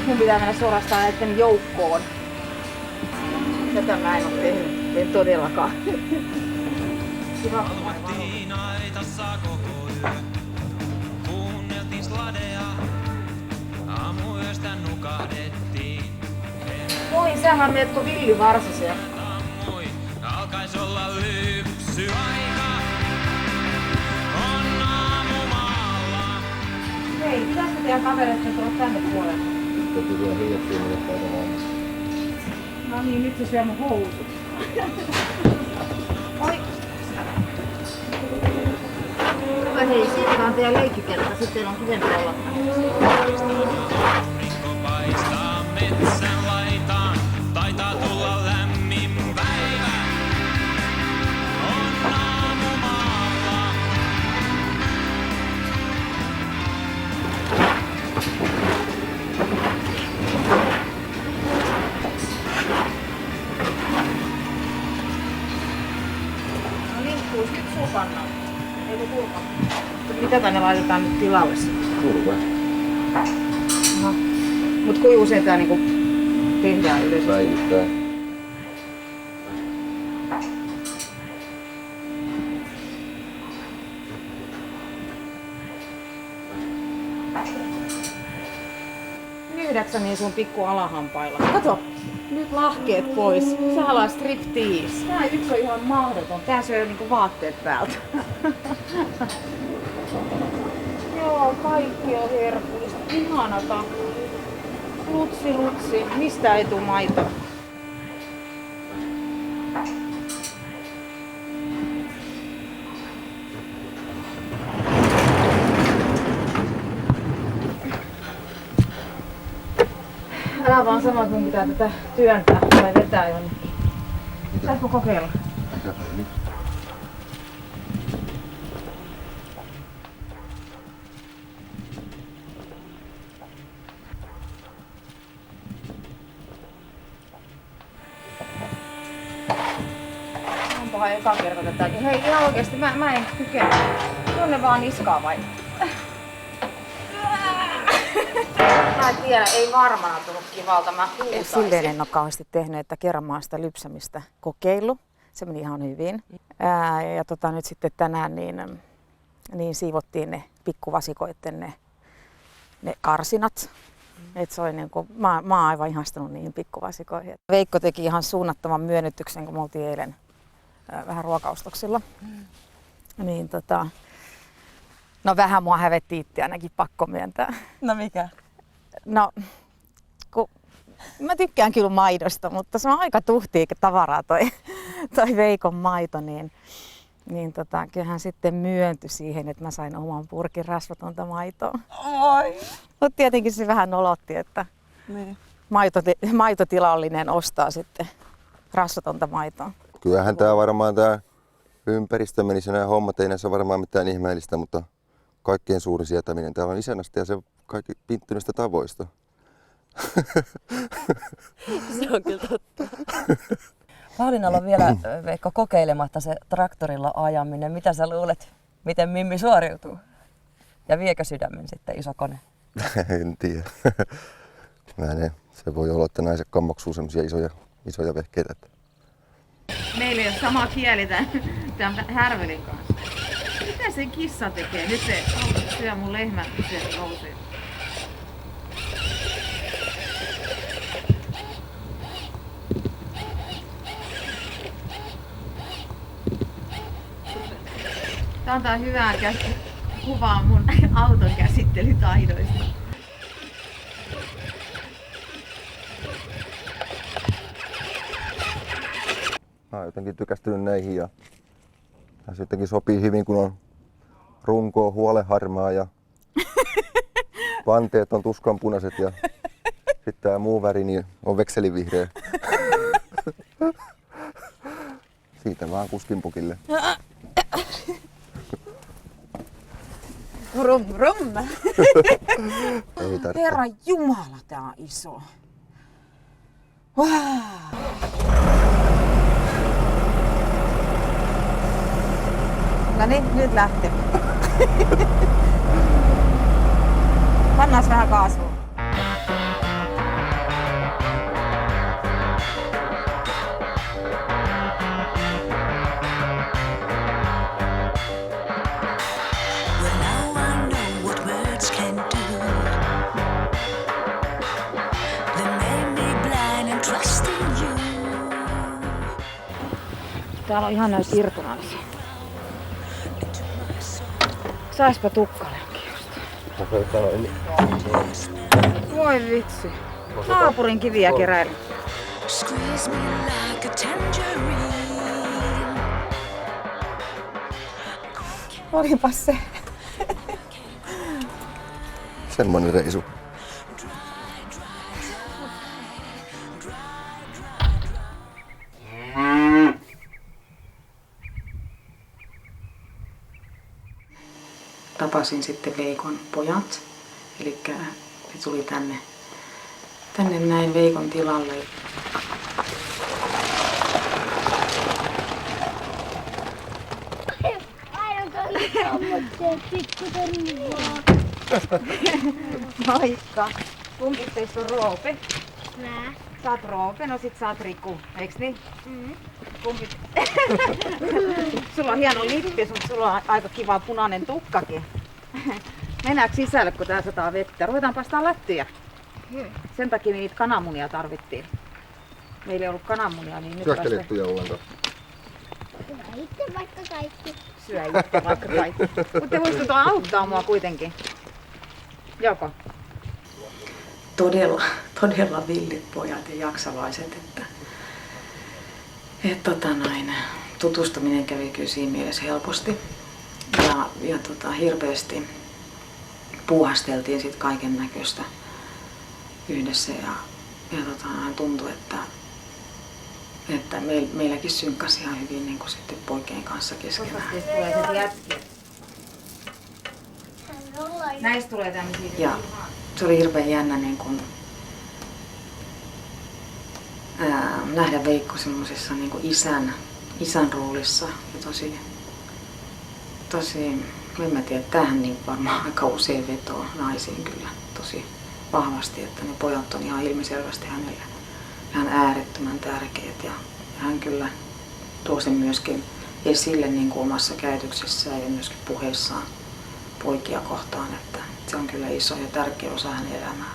Mun pitää mennä suorastaan näiden joukkoon. Tätä mä en oo tehnyt. En todellakaan. Valvottiin aitassa koko yö. Kuunneltiin sladea. Aamuyöstä nukahdettiin. Moi, sähän meetkö villivarsisia? Ammui, alkais olla lypsyaika. On aamumaalla. Hei, pitäisikö teidän kavereiden tulla tänne puolelle? Täytyy vielä hiljattiin mennä päivän. No niin, nyt se syö mun housut. Oi! Hei, siitä on teidän leikkikerta, sitten teillä on kivempää olla. Aurinko paistaa metsän laitaan. Taitaa tulla lämmin päivä. On aamumaalla. No linkkuus nyt supanna. Eikö turpa? Mitä tänne laitetaan nyt tilalle sitten? Turve. No. Mut kuinka usein tää niinku tehdään yleensä? Päivittäin. Nyhdäksä niin sun pikku alahampailla? Kato! Nyt lahkeet pois. Sä haluat striptease. Tää yksi on ihan mahdoton. Tää syö niinku vaatteet päältä. Joo, kaikki on herkullista. Ihana takki. Lutsi, lutsi. Mistä ei tuu maitoa? Älä vaan sano, että mun pitää tätä työntää tai vetää jonnekin. Saatko kokeilla? Onpahan eka kerta tätäkin. Hei, ihan oikeesti mä en kykene. Tuonne vaan niskaa vai? Mä en tiedä, ei varmaan tullut kivalta. Mä huutaisin. Silleen en ole kauheasti tehnyt, että kerran mä oon sitä lypsämistä kokeillut. Se meni ihan hyvin. Nyt sitten tänään niin siivottiin ne pikkuvasikoitten ne karsinat. Et se oli niinku, mä oon aivan ihastunut niihin pikkuvasikoihin. Veikko teki ihan suunnattoman myönnytyksen, kun me oltiin eilen vähän ruokaustoksilla. Niin no vähän mua hävetti itse ainakin, pakko myöntää. No mikä? No, kun mä tykkään kyllä maidosta, mutta se on aika tuhtia tavaraa toi Veikon maito, niin kyllähän sitten myöntyi siihen, että mä sain oman purkin rasvatonta maitoa. Oi! Mutta tietenkin se vähän nolotti, että Niin. maitotilallinen ostaa sitten rasvatonta maitoa. Kyllähän tää varmaan tää ympäristö meni sen nämä hommat, ei näissä varmaan mitään ihmeellistä, mutta kaikkein suurin sietäminen täällä on isännästä ja se kaikki pinttyneistä tavoista. Se on kyllä totta. Pauliinalla on vielä, Veikko, kokeilematta se traktorilla ajaminen. Mitä sä luulet, miten Mimmi suoriutuu? Ja viekö sydämen sitten iso kone? En tiedä. Se voi olla, että naiset kammoksuu semmosia isoja vehkeitä. Meillä ei ole sama kieli tämän härvelin kanssa. Mitä se kissa tekee? Nyt se syö mun lehmän sieltä nousee. Tää antaa hyvää kuvaa mun auton käsittelytaidoista. Mä oon jotenkin tykästynyt näihin ja se jotenkin sopii hyvin, kun on runko huoleharmaa ja vanteet on tuskanpunaiset ja sitten tää muu väri niin on vekselivihreä. Siitä vaan kuskinpukille. Rum rum! Ei tarvitse. Herran Jumala, tää on iso. Wow. No niin, nyt lähtee. Pannaan vähän kaasua. täällä on ihan näitä irtonaisia. Saispa tukkalenkin just. Voi vitsi. Naapurin kiviä keräillä. Squeeze me like a tangerine. Olipas se. Semmoinen reisu. Tapasin sitten Veikon pojat, eli he tuli tänne näin Veikon tilalle. Moikka! Kumpi teistä on Roope? Mä. Sä oot Roope, no sit sä oot Riku, eiks niin? Kumpi? Sulla on hieno lippi, sulla on aika kiva punainen tukkakin. Mennäänkö sisälle, kun tää sataa vettä? Ruvetaan paistaa lattia. Sen takia niitä kananmunia tarvittiin. Meillä ei ollut kananmunia, niin nyt Syökkelettuja ollenkaan. Hyvä itse vaikka kaikki. syö itse vaikka kaikki. Mutta te voisitte auttaa mua kuitenkin. Joko? Todella villit pojat ja jaksalaiset, tutustuminen kävi kyllä siinä mielessä helposti. Ja hirveästi puuhasteltiin sit kaiken näköistä yhdessä ja tuntui, että meilläkin synkkasi ihan hyvin niin kuin sitten poikien kanssa keskenään. Näistä tulee tämmöisiä. Ja se oli hirveän jännä niin kuin, nähdä Veikko semmosessa niin kuin isän roolissa ja tosi, en mä tiedä, tämähän niin varmaan aika usein vetoo naisiin kyllä tosi vahvasti, että ne pojat on ihan ilmiselvästi hänelle ihan äärettömän tärkeät ja hän kyllä tuo sen myöskin esille niin kuin omassa käytöksessään ja myöskin puheissaan poikia kohtaan, että se on kyllä iso ja tärkeä osa hänen elämää.